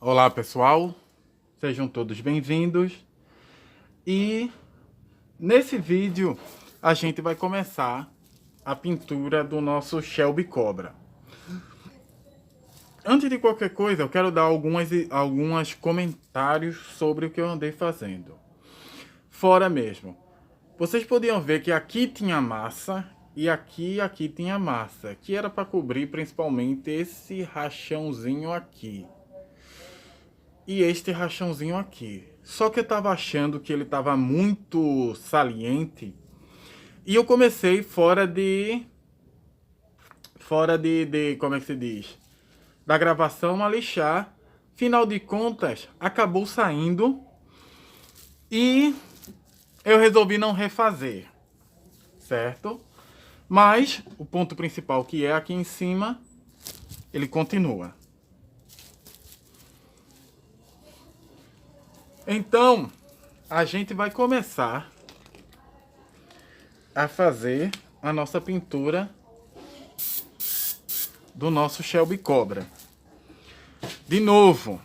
Olá pessoal, sejam todos bem-vindos e nesse vídeo a gente vai começar a pintura do nosso Shelby Cobra. Antes de qualquer coisa, eu quero dar alguns comentários sobre o que eu andei fazendo. Fora mesmo, vocês podiam ver que aqui tinha massa e aqui tinha massa, que era para cobrir principalmente esse rachãozinho aqui. E este rachãozinho aqui. Só que eu tava achando que ele tava muito saliente. E eu comecei como é que se diz? Da gravação a lixar. Final de contas, acabou saindo. E eu resolvi não refazer. Certo? Mas o ponto principal, que é aqui em cima, ele continua. Então, a gente vai começar a fazer a nossa pintura do nosso Shelby Cobra. De novo,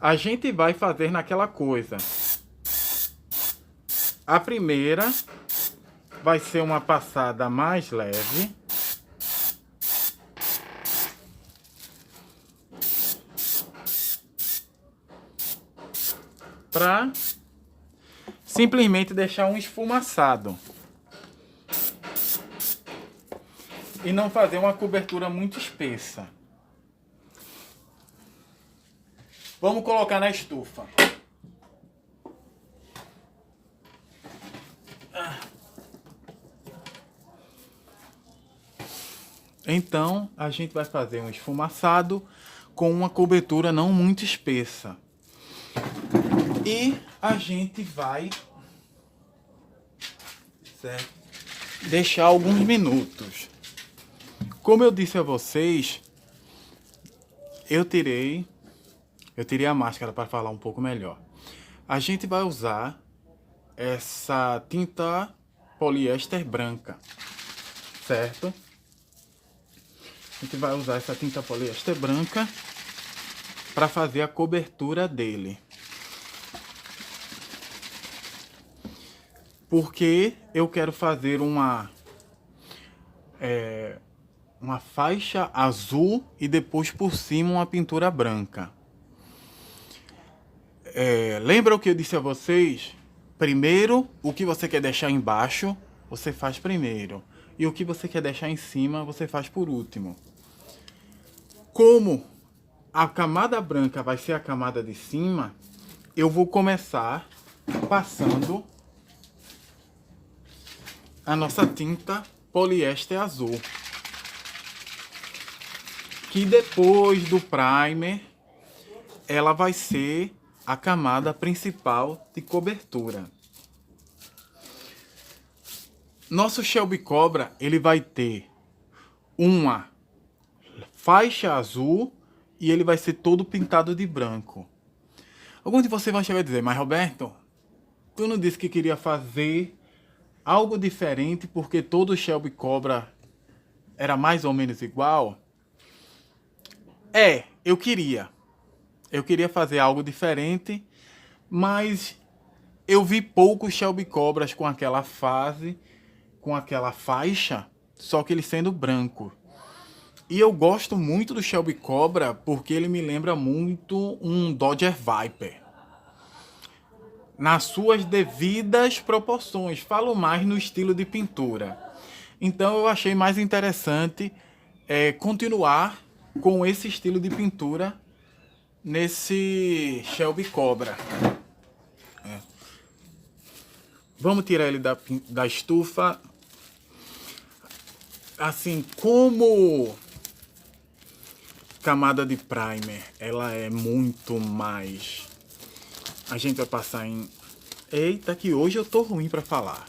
a gente vai fazer naquela coisa. A primeira vai ser uma passada mais leve. Para simplesmente deixar um esfumaçado. E não fazer uma cobertura muito espessa. Vamos colocar na estufa. Então, a gente vai fazer um esfumaçado com uma cobertura não muito espessa. E a gente vai, certo, deixar alguns minutos. Como eu disse a vocês, eu tirei a máscara para falar um pouco melhor. A gente vai usar essa tinta poliéster branca, certo? A gente vai usar essa tinta poliéster branca para fazer a cobertura dele. Porque eu quero fazer uma faixa azul e depois por cima uma pintura branca. Lembra o que eu disse a vocês? Primeiro, o que você quer deixar embaixo, você faz primeiro. E o que você quer deixar em cima, você faz por último. Como a camada branca vai ser a camada de cima, eu vou começar passando a nossa tinta poliéster azul. Que depois do primer, ela vai ser a camada principal de cobertura. Nosso Shelby Cobra, ele vai ter uma faixa azul e ele vai ser todo pintado de branco. Alguns de vocês vão chegar a dizer, mas Roberto, tu não disse que queria fazer algo diferente porque todo Shelby Cobra era mais ou menos igual? Eu queria. Eu queria fazer algo diferente, mas eu vi poucos Shelby Cobras com aquela fase, com aquela faixa, só que ele sendo branco. E eu gosto muito do Shelby Cobra porque ele me lembra muito um Dodge Viper. Nas suas devidas proporções, falo mais no estilo de pintura. Então eu achei mais interessante continuar com esse estilo de pintura nesse Shelby Cobra. Vamos tirar ele da estufa. Assim, como camada de primer, ela é muito mais... A gente vai passar em... Eita, que hoje eu tô ruim para falar.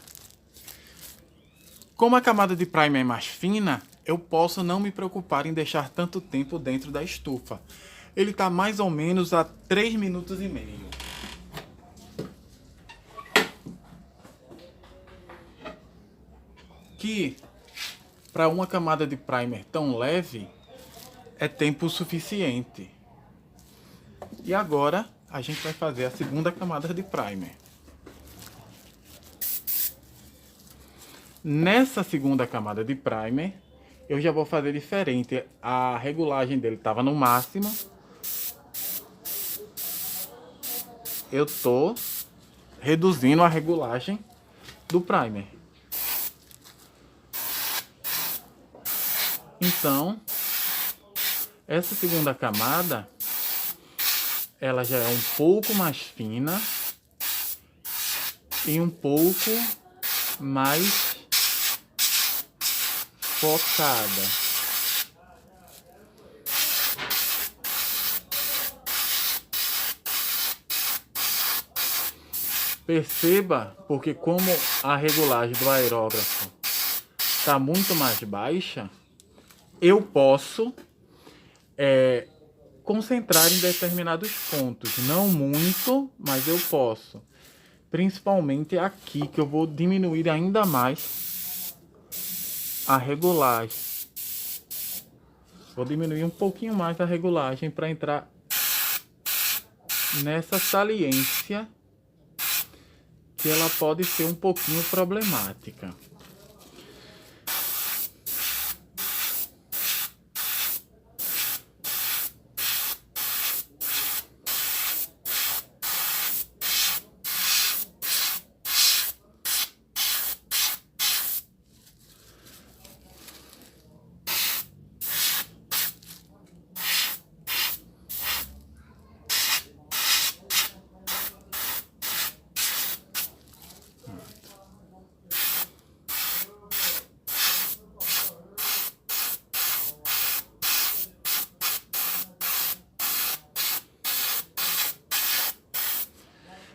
Como a camada de primer é mais fina, eu posso não me preocupar em deixar tanto tempo dentro da estufa. Ele tá mais ou menos a 3 minutos e meio. Que, para uma camada de primer tão leve, é tempo suficiente. E agora a gente vai fazer a segunda camada de primer. Nessa segunda camada de primer, eu já vou fazer diferente. A regulagem dele estava no máximo. Eu tô reduzindo a regulagem do primer. Então, essa segunda camada, ela já é um pouco mais fina e um pouco mais focada. Perceba, porque como a regulagem do aerógrafo está muito mais baixa, eu posso concentrar em determinados pontos. Não muito, mas eu posso. Principalmente aqui, que eu vou diminuir ainda mais a regulagem. Vou diminuir um pouquinho mais a regulagem para entrar nessa saliência, que ela pode ser um pouquinho problemática.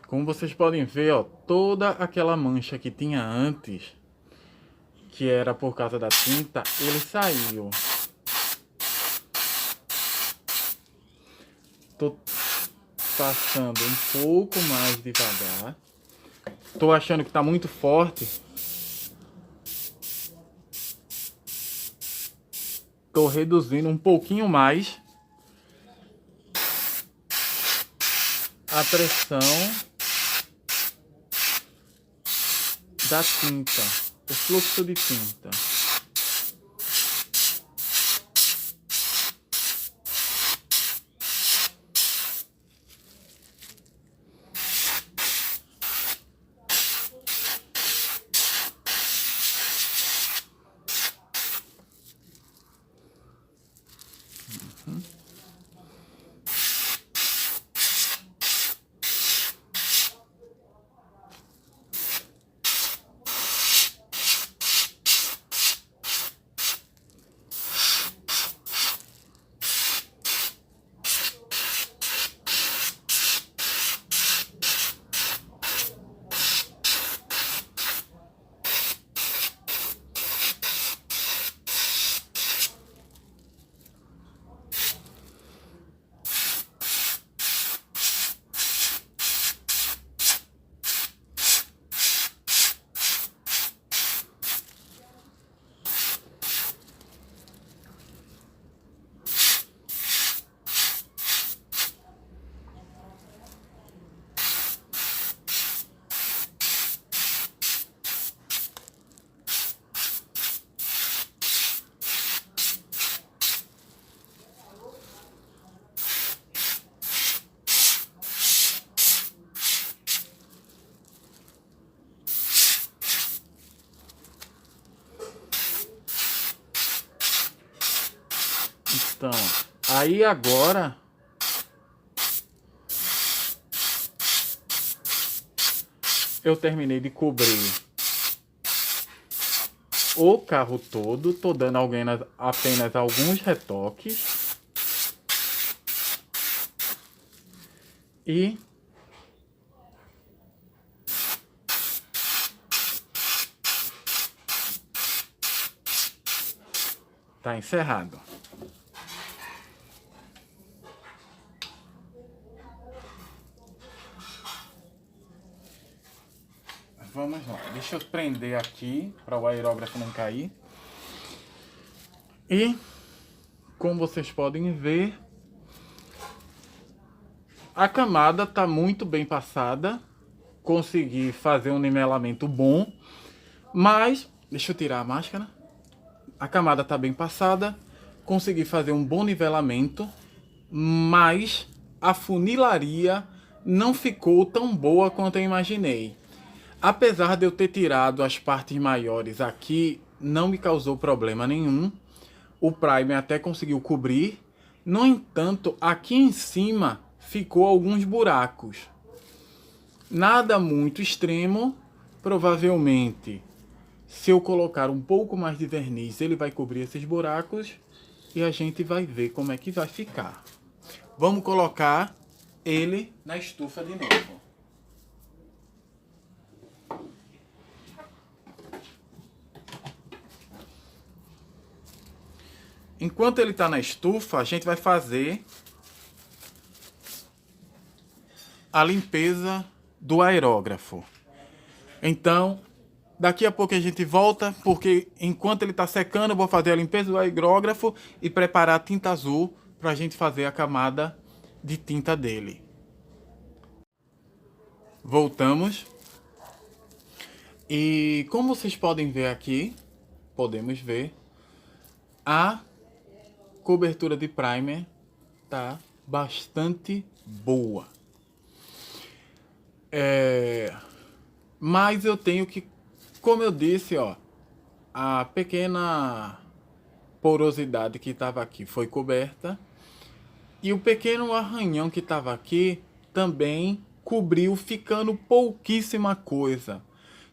Como vocês podem ver, ó, toda aquela mancha que tinha antes, que era por causa da tinta, ele saiu. Tô passando um pouco mais devagar. Tô achando que tá muito forte. Tô reduzindo um pouquinho mais a pressão da tinta, o fluxo de tinta. Então, aí agora eu terminei de cobrir o carro todo. Tô dando apenas alguns retoques. E tá encerrado. Vamos lá, deixa eu prender aqui para o aerógrafo não cair. E como vocês podem ver, a camada está muito bem passada. Consegui fazer um nivelamento bom, mas deixa eu tirar a máscara. A camada está bem passada, consegui fazer um bom nivelamento, mas a funilaria não ficou tão boa quanto eu imaginei. Apesar de eu ter tirado as partes maiores aqui, não me causou problema nenhum. O primer até conseguiu cobrir. No entanto, aqui em cima ficou alguns buracos. Nada muito extremo. Provavelmente, se eu colocar um pouco mais de verniz, ele vai cobrir esses buracos. E a gente vai ver como é que vai ficar. Vamos colocar ele na estufa de novo. Enquanto ele está na estufa, a gente vai fazer a limpeza do aerógrafo. Então, daqui a pouco a gente volta, porque enquanto ele está secando, eu vou fazer a limpeza do aerógrafo e preparar a tinta azul para a gente fazer a camada de tinta dele. Voltamos. E como vocês podem ver aqui, podemos ver, a cobertura de primer tá bastante boa. Mas eu tenho que, como eu disse, ó, a pequena porosidade que estava aqui foi coberta e o pequeno arranhão que estava aqui também cobriu, ficando pouquíssima coisa.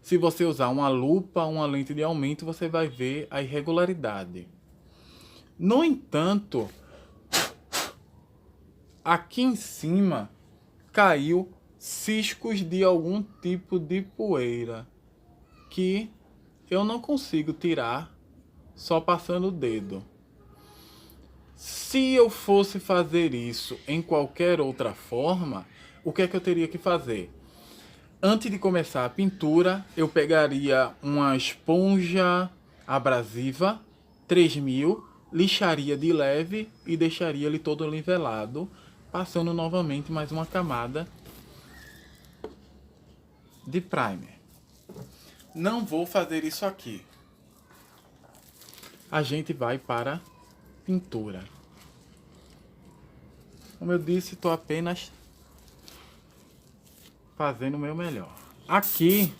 Se você usar uma lupa, uma lente de aumento, você vai ver a irregularidade. No entanto, aqui em cima caiu ciscos de algum tipo de poeira que eu não consigo tirar só passando o dedo. Se eu fosse fazer isso em qualquer outra forma, o que é que eu teria que fazer? Antes de começar a pintura, eu pegaria uma esponja abrasiva 3000, lixaria de leve e deixaria ele todo nivelado, passando novamente mais uma camada de primer. Não vou fazer isso aqui. A gente vai para pintura. Como eu disse, estou apenas fazendo o meu melhor. Aqui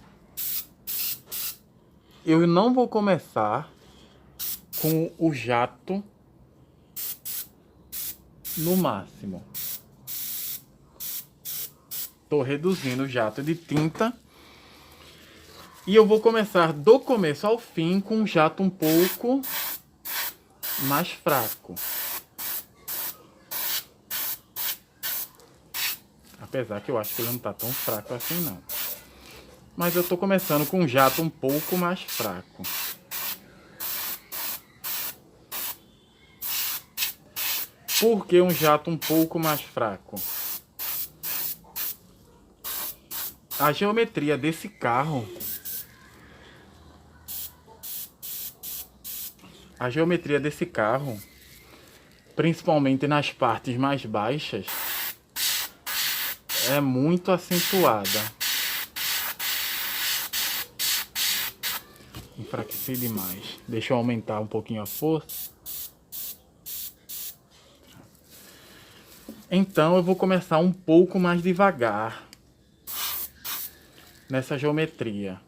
eu não vou começar com o jato no máximo. Estou reduzindo o jato de tinta. E eu vou começar do começo ao fim com um jato um pouco mais fraco. Apesar que eu acho que ele não está tão fraco assim não. Mas eu estou começando com um jato um pouco mais fraco. Por que um jato um pouco mais fraco? A geometria desse carro... principalmente nas partes mais baixas, é muito acentuada. Enfraqueci demais. Deixa eu aumentar um pouquinho a força. Então eu vou começar um pouco mais devagar nessa geometria.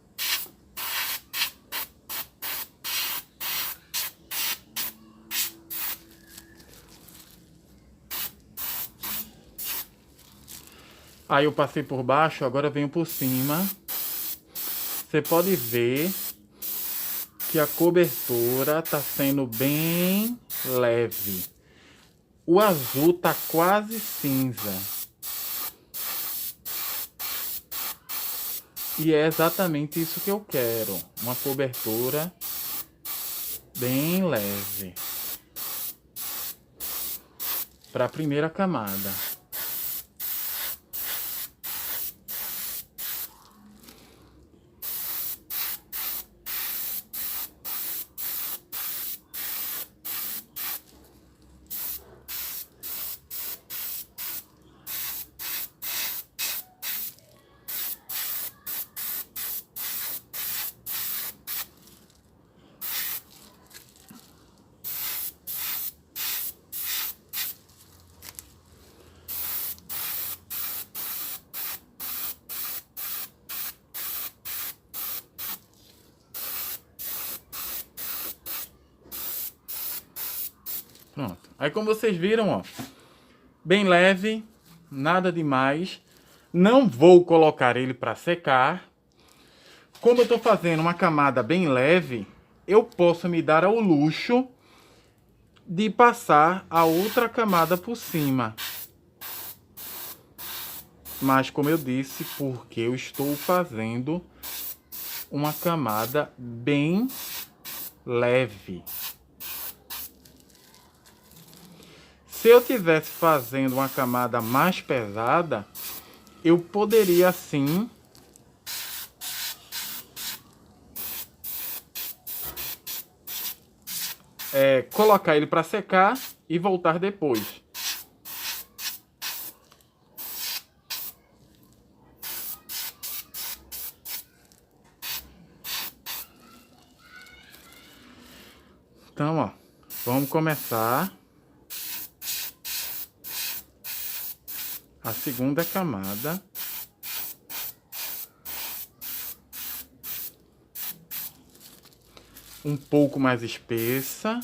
Aí eu passei por baixo, agora eu venho por cima. Você pode ver que a cobertura está sendo bem leve. O azul está quase cinza. E é exatamente isso que eu quero. Uma cobertura bem leve. Para a primeira camada. Pronto. Aí como vocês viram, ó, bem leve, nada demais. Não vou colocar ele para secar. Como eu estou fazendo uma camada bem leve, eu posso me dar ao luxo de passar a outra camada por cima. Mas como eu disse, porque eu estou fazendo uma camada bem leve. Se eu tivesse fazendo uma camada mais pesada, eu poderia sim colocar ele para secar e voltar depois. Então, ó, vamos começar a segunda camada. Um pouco mais espessa.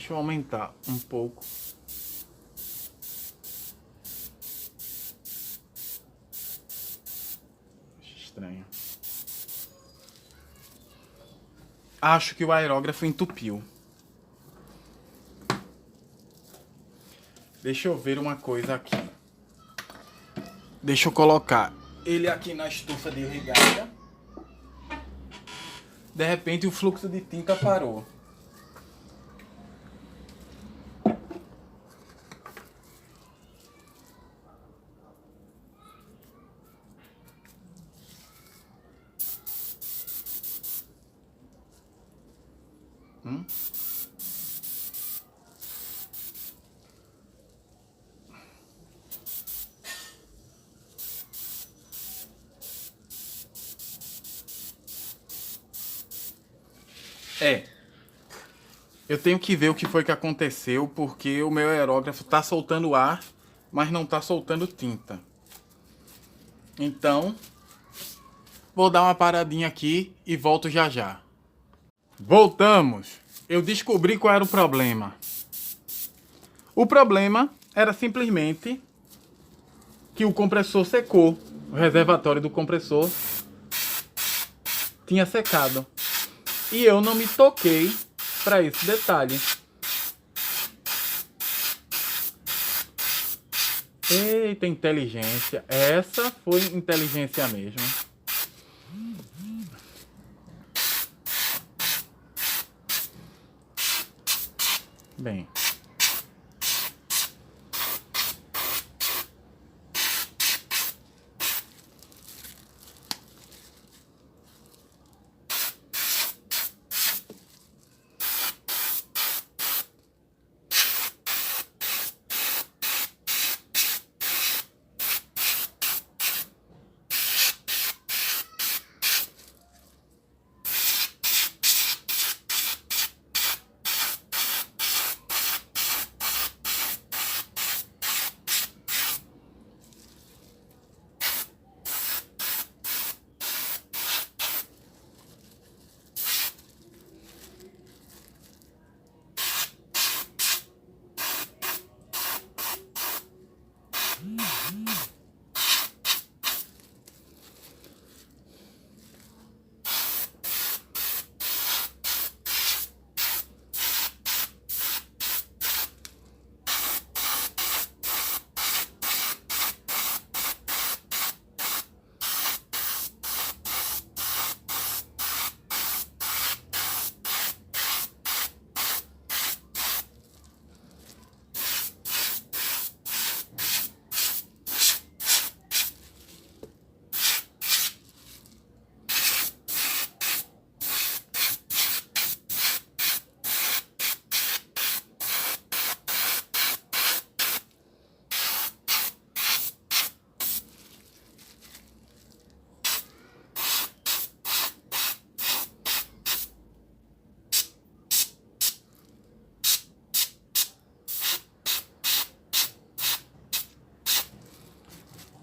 Deixa eu aumentar um pouco. Estranho. Acho que o aerógrafo entupiu. Deixa eu ver uma coisa aqui. Deixa eu colocar ele aqui na estufa de irrigada. De repente o fluxo de tinta parou. Eu tenho que ver o que foi que aconteceu, porque o meu aerógrafo tá soltando ar, mas não tá soltando tinta. Então, vou dar uma paradinha aqui e volto já já. Voltamos! Eu descobri qual era o problema. O problema era simplesmente que o compressor secou. O reservatório do compressor tinha secado. E eu não me toquei para esse detalhe. Eita, inteligência. Essa foi inteligência mesmo. Bem.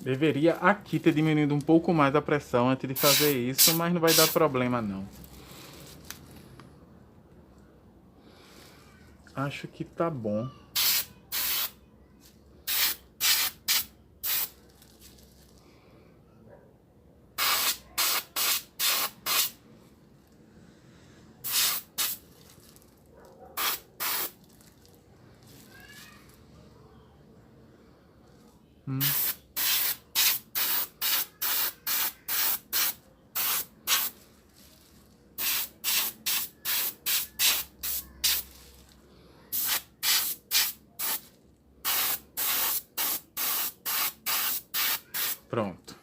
Deveria aqui ter diminuído um pouco mais a pressão antes de fazer isso, mas não vai dar problema não. Acho que tá bom. Pronto.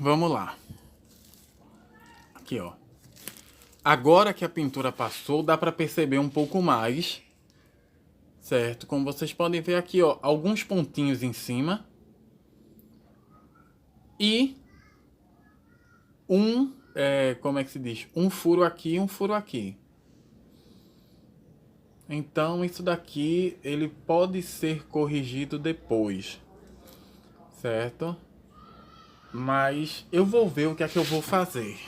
Vamos lá. Aqui, ó. Agora que a pintura passou, dá para perceber um pouco mais, certo? Como vocês podem ver aqui, ó, alguns pontinhos em cima e como é que se diz? Um furo aqui e um furo aqui. Então isso daqui ele pode ser corrigido depois, certo? Mas eu vou ver o que é que eu vou fazer.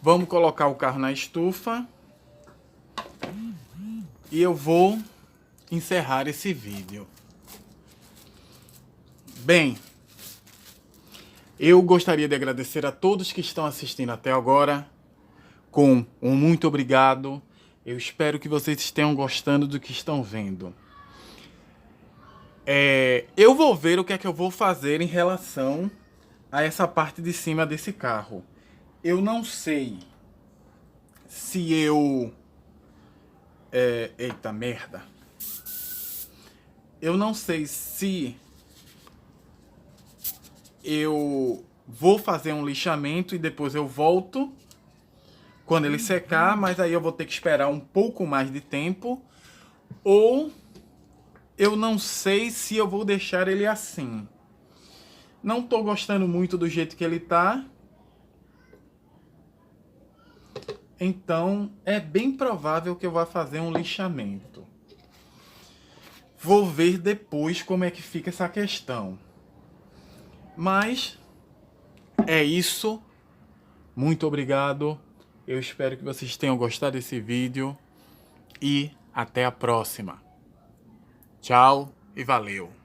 Vamos colocar o carro na estufa e eu vou encerrar esse vídeo. Bem, eu gostaria de agradecer a todos que estão assistindo até agora, com um muito obrigado. Eu espero que vocês estejam gostando do que estão vendo. Eu vou ver o que é que eu vou fazer em relação a essa parte de cima desse carro. Eu não sei se eu... eita merda. Eu não sei se eu vou fazer um lixamento e depois eu volto quando ele secar, mas aí eu vou ter que esperar um pouco mais de tempo, ou eu não sei se eu vou deixar ele assim. Não tô gostando muito do jeito que ele tá, então é bem provável que eu vá fazer um lixamento. Vou ver depois como é que fica essa questão. Mas é isso. Muito obrigado. Eu espero que vocês tenham gostado desse vídeo. E até a próxima. Tchau e valeu.